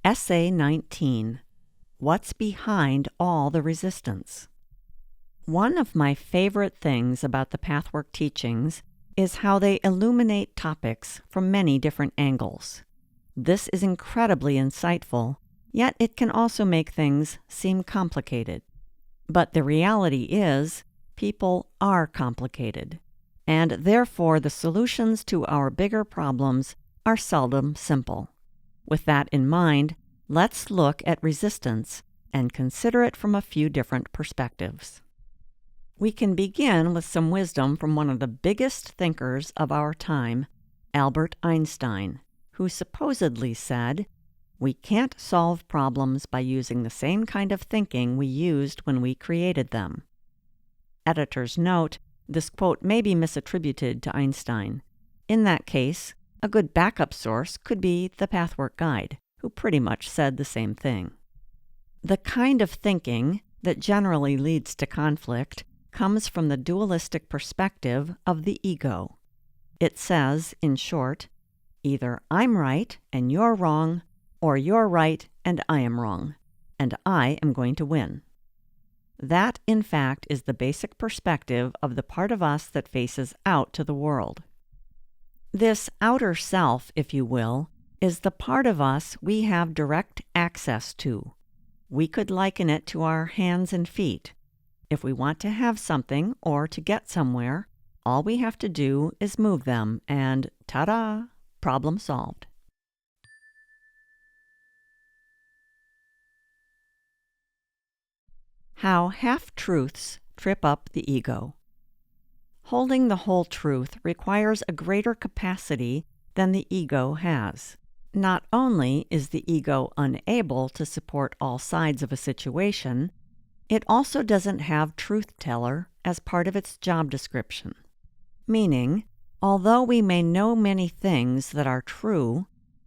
Essay 19. What's Behind All the Resistance? One of my favorite things about the Pathwork teachings is how they illuminate topics from many different angles. This is incredibly insightful, yet it can also make things seem complicated. But the reality is, people are complicated, and therefore the solutions to our bigger problems are seldom simple. With that in mind, let's look at resistance and consider it from a few different perspectives. We can begin with some wisdom from one of the biggest thinkers of our time, Albert Einstein, who supposedly said, "We can't solve problems by using the same kind of thinking we used when we created them." Editor's note, this quote may be misattributed to Einstein. In that case, a good backup source could be the Pathwork Guide, who pretty much said the same thing. The kind of thinking that generally leads to conflict comes from the dualistic perspective of the ego. It says, in short, either I'm right and you're wrong, or you're right and I am wrong, and I am going to win. That, in fact, is the basic perspective of the part of us that faces out to the world. This outer self, if you will, is the part of us we have direct access to. We could liken it to our hands and feet. If we want to have something or to get somewhere, all we have to do is move them and, ta-da, problem solved. How half-truths trip up the ego. Holding the whole truth requires a greater capacity than the ego has. Not only is the ego unable to support all sides of a situation, it also doesn't have truth-teller as part of its job description. Meaning, although we may know many things that are true,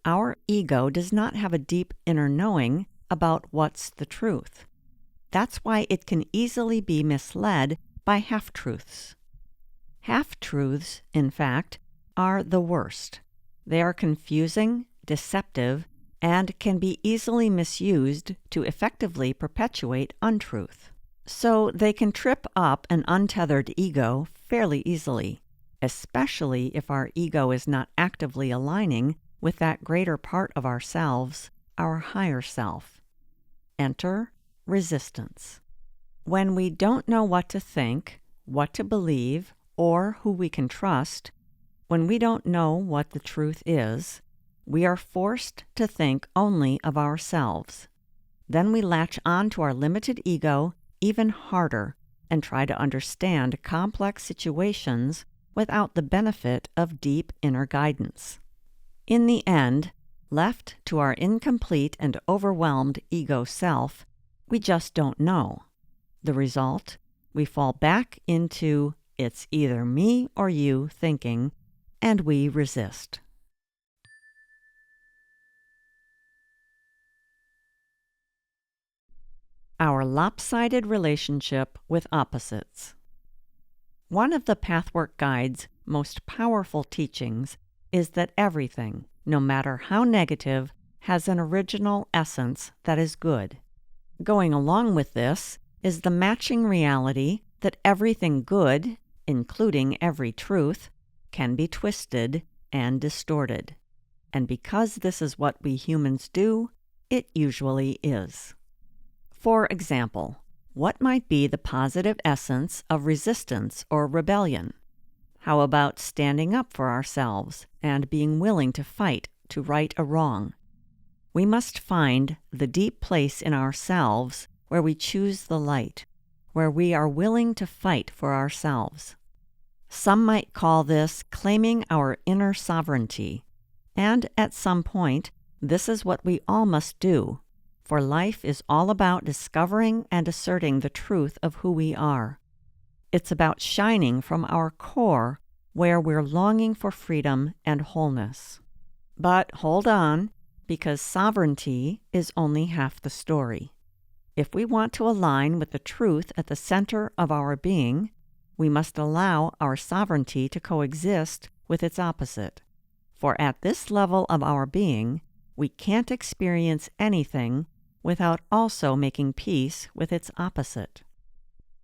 our ego does not have a deep inner knowing about what's the truth. That's why it can easily be misled by half-truths. Half-truths, in fact, are the worst. They are confusing, deceptive, and can be easily misused to effectively perpetuate untruth. So they can trip up an untethered ego fairly easily, especially if our ego is not actively aligning with that greater part of ourselves, our higher self. Enter resistance. When we don't know what to think, what to believe, or who we can trust, when we don't know what the truth is, we are forced to think only of ourselves. Then we latch on to our limited ego even harder and try to understand complex situations without the benefit of deep inner guidance. In the end, left to our incomplete and overwhelmed ego self, we just don't know. The result? We fall back into it's either me or you thinking, and we resist. Our lopsided relationship with opposites. One of the Pathwork Guide's most powerful teachings is that everything, no matter how negative, has an original essence that is good. Going along with this is the matching reality that everything good, including every truth, can be twisted and distorted. And because this is what we humans do, it usually is. For example, what might be the positive essence of resistance or rebellion? How about standing up for ourselves and being willing to fight to right a wrong? We must find the deep place in ourselves where we choose the light, where we are willing to fight for ourselves. Some might call this claiming our inner sovereignty, and at some point, this is what we all must do, for life is all about discovering and asserting the truth of who we are. It's about shining from our core where we're longing for freedom and wholeness. But hold on, because sovereignty is only half the story. If we want to align with the truth at the center of our being, we must allow our sovereignty to coexist with its opposite. For at this level of our being, we can't experience anything without also making peace with its opposite.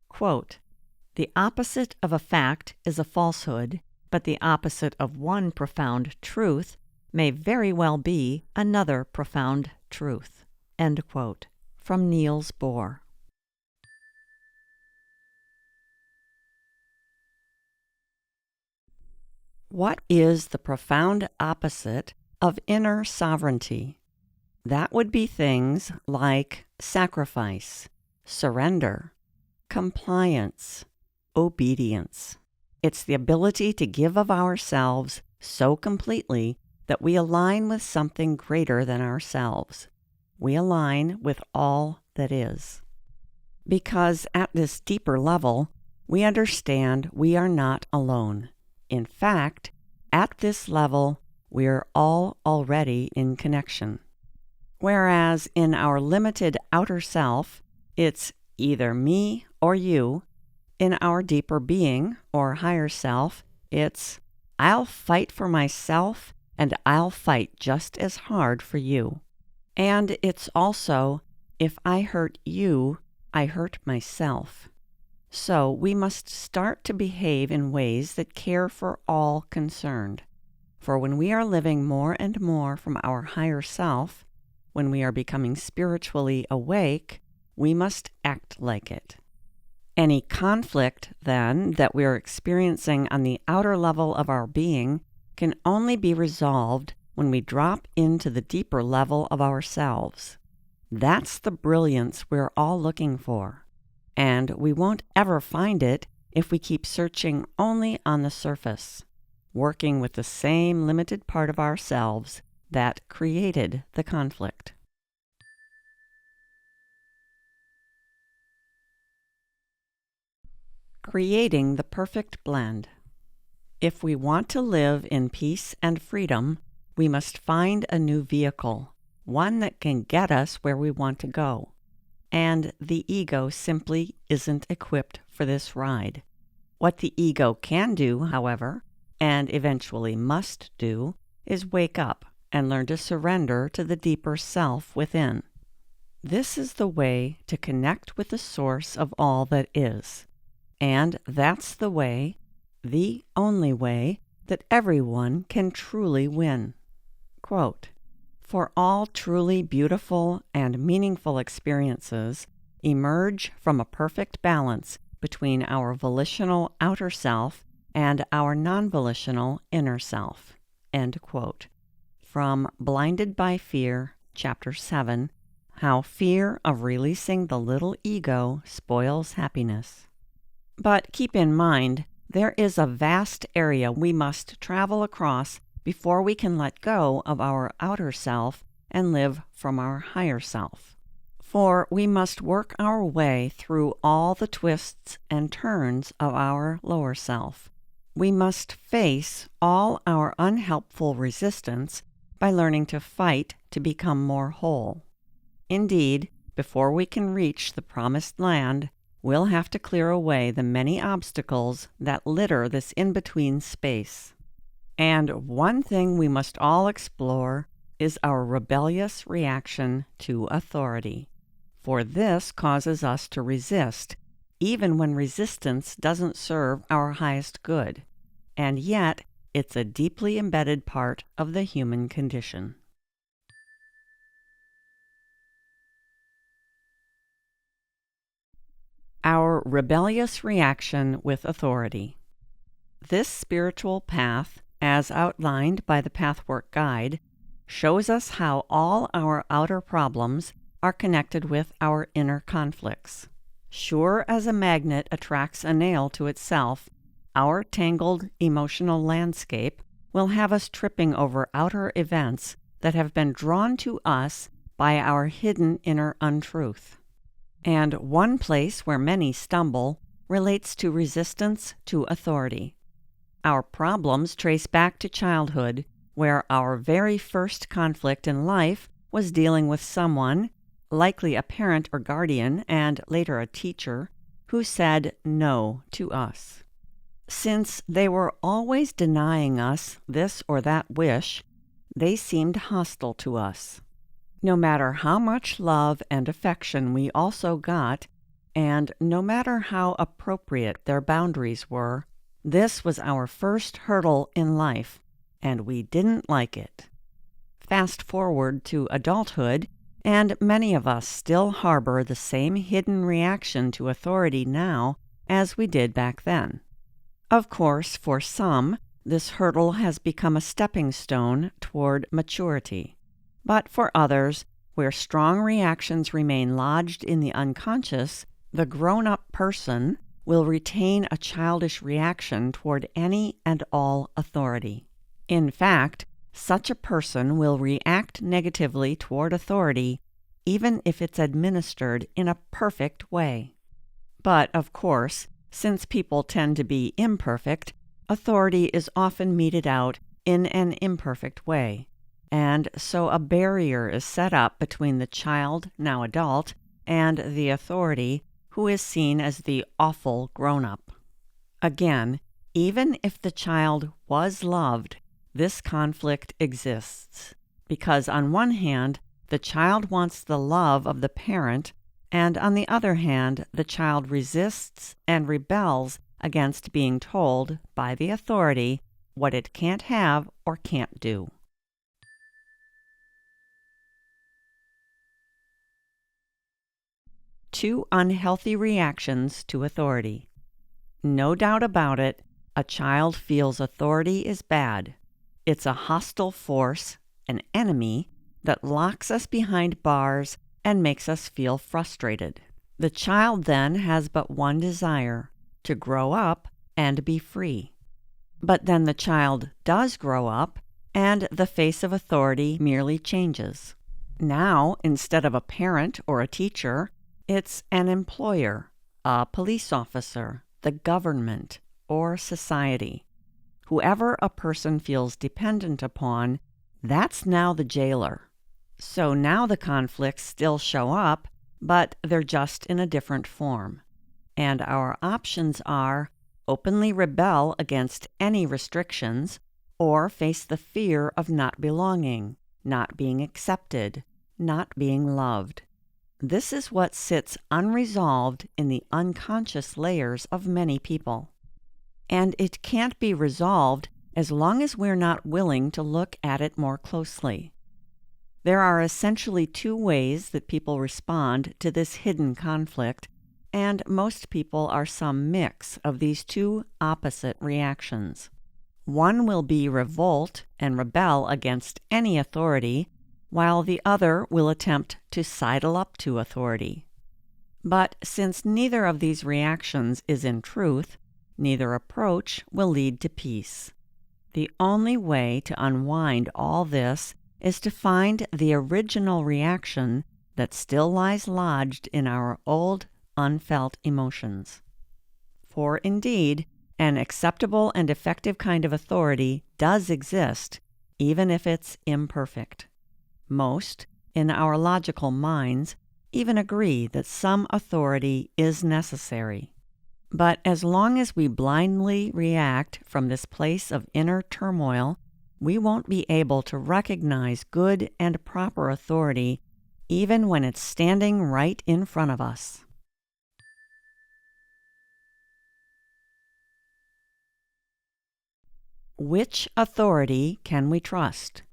Quote, "The opposite of a fact is a falsehood, but the opposite of one profound truth may very well be another profound truth." End quote. From Niels Bohr. What is the profound opposite of inner sovereignty? That would be things like sacrifice, surrender, compliance, obedience. It's the ability to give of ourselves so completely that we align with something greater than ourselves. We align with all that is. Because at this deeper level, we understand we are not alone. In fact, at this level, we are all already in connection. Whereas in our limited outer self, it's either me or you. In our deeper being or higher self, it's I'll fight for myself and I'll fight just as hard for you. And it's also, if I hurt you, I hurt myself. So we must start to behave in ways that care for all concerned. For when we are living more and more from our higher self, when we are becoming spiritually awake, we must act like it. Any conflict, then, that we are experiencing on the outer level of our being can only be resolved when we drop into the deeper level of ourselves. That's the brilliance we're all looking for. And we won't ever find it if we keep searching only on the surface, working with the same limited part of ourselves that created the conflict. Creating the perfect blend. If we want to live in peace and freedom, we must find a new vehicle, one that can get us where we want to go. And the ego simply isn't equipped for this ride. What the ego can do, however, and eventually must do, is wake up and learn to surrender to the deeper self within. This is the way to connect with the source of all that is. And that's the way, the only way, that everyone can truly win. Quote, "For all truly beautiful and meaningful experiences emerge from a perfect balance between our volitional outer self and our non-volitional inner self." End quote. From Blinded by Fear, Chapter 7, How Fear of Releasing the Little Ego Spoils Happiness. But keep in mind, there is a vast area we must travel across before we can let go of our outer self and live from our higher self. For we must work our way through all the twists and turns of our lower self. We must face all our unhelpful resistance by learning to fight to become more whole. Indeed, before we can reach the promised land, we'll have to clear away the many obstacles that litter this in-between space. And one thing we must all explore is our rebellious reaction to authority. For this causes us to resist, even when resistance doesn't serve our highest good. And yet, it's a deeply embedded part of the human condition. Our rebellious reaction with authority. This spiritual path, as outlined by the Pathwork Guide, shows us how all our outer problems are connected with our inner conflicts. Sure as a magnet attracts a nail to itself, our tangled emotional landscape will have us tripping over outer events that have been drawn to us by our hidden inner untruth. And one place where many stumble relates to resistance to authority. Our problems trace back to childhood, where our very first conflict in life was dealing with someone, likely a parent or guardian and later a teacher, who said no to us. Since they were always denying us this or that wish, they seemed hostile to us. No matter how much love and affection we also got, and no matter how appropriate their boundaries were, this was our first hurdle in life, and we didn't like it. Fast forward to adulthood, and many of us still harbor the same hidden reaction to authority now as we did back then. Of course, for some, this hurdle has become a stepping stone toward maturity. But for others, where strong reactions remain lodged in the unconscious, the grown-up person will retain a childish reaction toward any and all authority. In fact, such a person will react negatively toward authority even if it's administered in a perfect way. But, of course, since people tend to be imperfect, authority is often meted out in an imperfect way, and so a barrier is set up between the child, now adult, and the authority, who is seen as the awful grown-up. Again, even if the child was loved, this conflict exists, because on one hand, the child wants the love of the parent, and on the other hand, the child resists and rebels against being told by the authority what it can't have or can't do. Two unhealthy reactions to authority. No doubt about it, a child feels authority is bad. It's a hostile force, an enemy, that locks us behind bars and makes us feel frustrated. The child then has but one desire, to grow up and be free. But then the child does grow up, and the face of authority merely changes. Now, instead of a parent or a teacher, it's an employer, a police officer, the government, or society. Whoever a person feels dependent upon, that's now the jailer. So now the conflicts still show up, but they're just in a different form. And our options are openly rebel against any restrictions, or face the fear of not belonging, not being accepted, not being loved. This is what sits unresolved in the unconscious layers of many people. And it can't be resolved as long as we're not willing to look at it more closely. There are essentially two ways that people respond to this hidden conflict, and most people are some mix of these two opposite reactions. One will be revolt and rebel against any authority, while the other will attempt to sidle up to authority. But since neither of these reactions is in truth, neither approach will lead to peace. The only way to unwind all this is to find the original reaction that still lies lodged in our old, unfelt emotions. For indeed, an acceptable and effective kind of authority does exist, even if it's imperfect. Most, in our logical minds, even agree that some authority is necessary. But as long as we blindly react from this place of inner turmoil, we won't be able to recognize good and proper authority even when it's standing right in front of us. Which authority can we trust?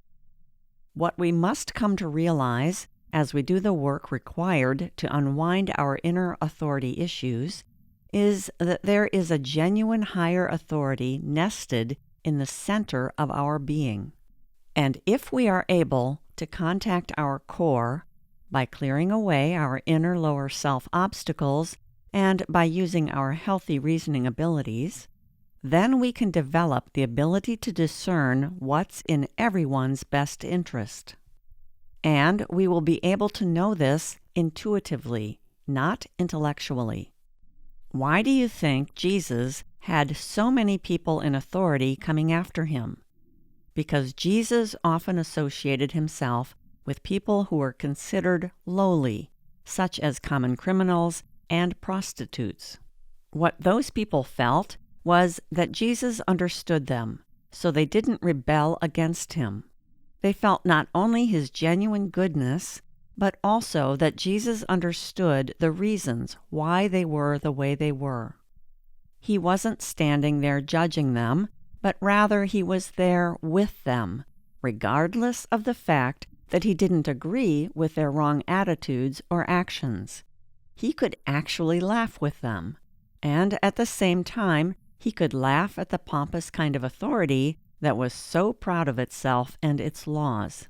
What we must come to realize as we do the work required to unwind our inner authority issues is that there is a genuine higher authority nested in the center of our being. And if we are able to contact our core by clearing away our inner lower self obstacles and by using our healthy reasoning abilities, then we can develop the ability to discern what's in everyone's best interest. And we will be able to know this intuitively, not intellectually. Why do you think Jesus had so many people in authority coming after him? Because Jesus often associated himself with people who were considered lowly, such as common criminals and prostitutes. What those people felt was that Jesus understood them, so they didn't rebel against him. They felt not only his genuine goodness, but also that Jesus understood the reasons why they were the way they were. He wasn't standing there judging them, but rather he was there with them, regardless of the fact that he didn't agree with their wrong attitudes or actions. He could actually laugh with them, and at the same time, he could laugh at the pompous kind of authority that was so proud of itself and its laws.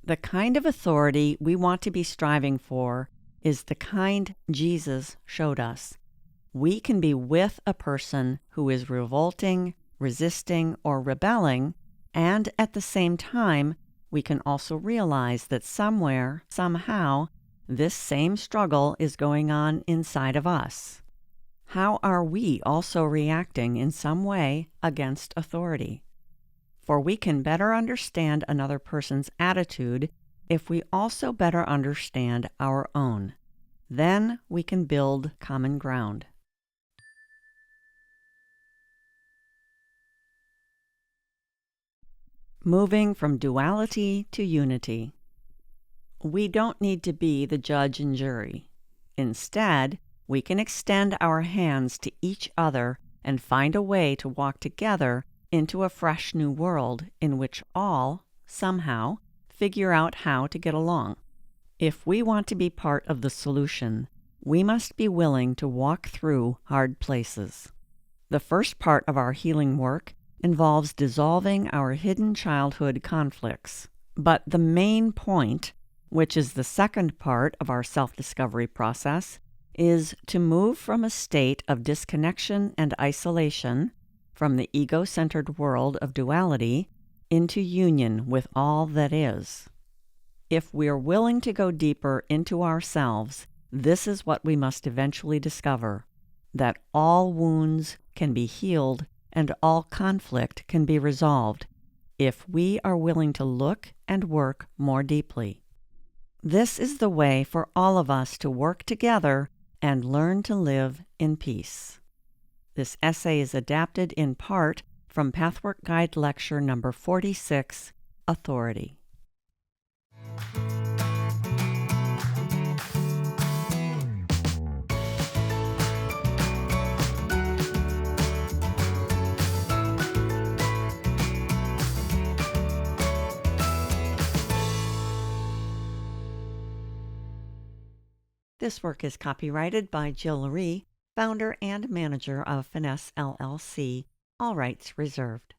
The kind of authority we want to be striving for is the kind Jesus showed us. We can be with a person who is revolting, resisting, or rebelling, and at the same time, we can also realize that somewhere, somehow, this same struggle is going on inside of us. How are we also reacting in some way against authority? For we can better understand another person's attitude if we also better understand our own. Then we can build common ground. Moving from duality to unity. We don't need to be the judge and jury. Instead, we can extend our hands to each other and find a way to walk together into a fresh new world in which all, somehow, figure out how to get along. If we want to be part of the solution, we must be willing to walk through hard places. The first part of our healing work involves dissolving our hidden childhood conflicts. But the main point, which is the second part of our self-discovery process, is to move from a state of disconnection and isolation from the ego-centered world of duality into union with all that is. If we're willing to go deeper into ourselves, this is what we must eventually discover, that all wounds can be healed and all conflict can be resolved if we are willing to look and work more deeply. This is the way for all of us to work together and learn to live in peace. This essay is adapted in part from Pathwork Guide Lecture number 46, Authority. This work is copyrighted by Jill Rhee, founder and manager of Finesse LLC, all rights reserved.